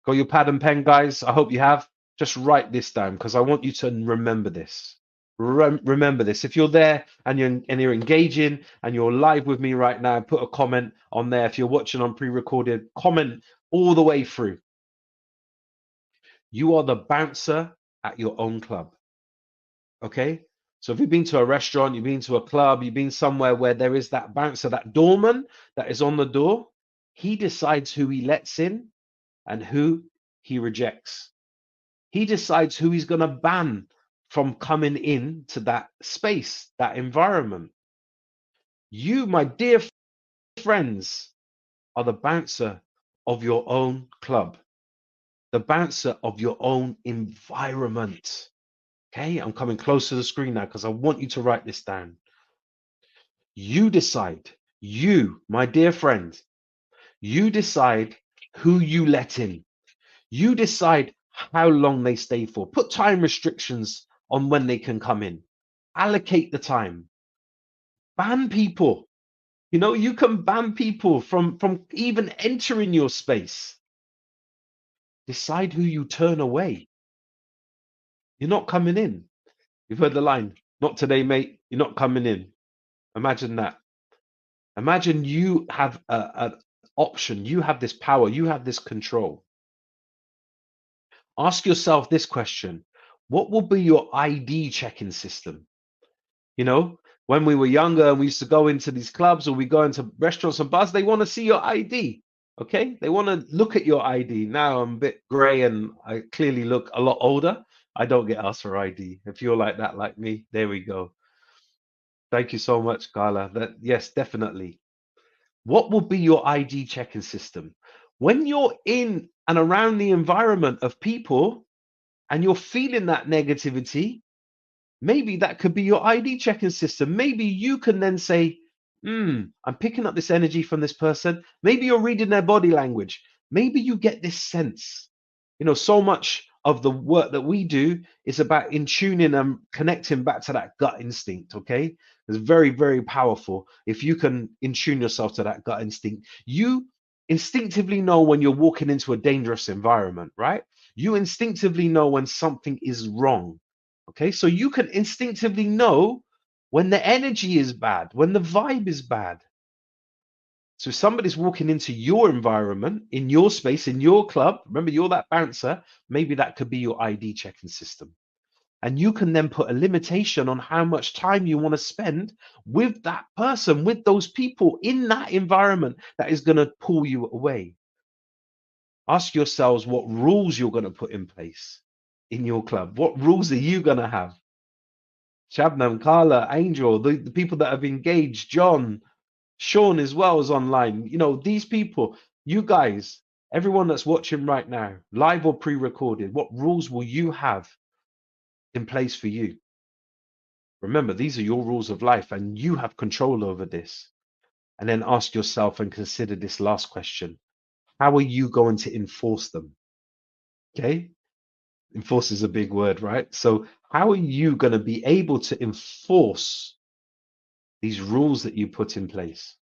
Got your pad and pen, guys? I hope you have. Just write this down because I want you to remember this. Remember this. If you're there and you're engaging and you're live with me right now, put a comment on there. If you're watching on pre-recorded, comment all the way through. You are the bouncer at your own club. Okay? So if you've been to a restaurant, you've been to a club, you've been somewhere where there is that bouncer, that doorman that is on the door, he decides who he lets in and who he rejects. He decides who he's going to ban from coming in to that space, that environment. You, my dear friends, are the bouncer of your own club, the bouncer of your own environment. Okay, I'm coming close to the screen now because I want you to write this down. You decide, you, my dear friend, you decide who you let in. You decide how long they stay for. Put time restrictions on when they can come in. Allocate the time. Ban people. You know, you can ban people from even entering your space. Decide who you turn away. You're not coming in. You've heard the line, not today, mate. You're not coming in. Imagine that. Imagine you have an option. You have this power. You have this control. Ask yourself this question. What will be your ID checking system? You know, when we were younger and we used to go into these clubs or we go into restaurants and bars, they want to see your ID. Okay. They want to look at your ID. Now I'm a bit gray and I clearly look a lot older. I don't get asked for ID. If you're like that, like me, there we go. Thank you so much, Carla. That, yes, definitely. What will be your ID checking system? When you're in and around the environment of people and you're feeling that negativity, maybe that could be your ID checking system. Maybe you can then say, I'm picking up this energy from this person. Maybe you're reading their body language. Maybe you get this sense. You know, so much of the work that we do is about in tuning and connecting back to that gut instinct. Okay. It's very, very powerful. If you can in tune yourself to that gut instinct, you instinctively know when you're walking into a dangerous environment, right? You instinctively know when something is wrong. Okay, so you can instinctively know when the energy is bad, when the vibe is bad. So if somebody's walking into your environment, in your space, in your club, remember you're that bouncer, maybe that could be your ID checking system. And you can then put a limitation on how much time you want to spend with that person, with those people in that environment that is going to pull you away. Ask yourselves what rules you're going to put in place in your club. What rules are you going to have? Shabnam, Carla, Angel, the people that have engaged, John, Sean as well is online. You know, these people, you guys, everyone that's watching right now, live or pre-recorded, what rules will you have in place for you? Remember, these are your rules of life and you have control over this. And then ask yourself and consider this last question. How are you going to enforce them? Okay. Enforce is a big word, right? So how are you going to be able to enforce these rules that you put in place?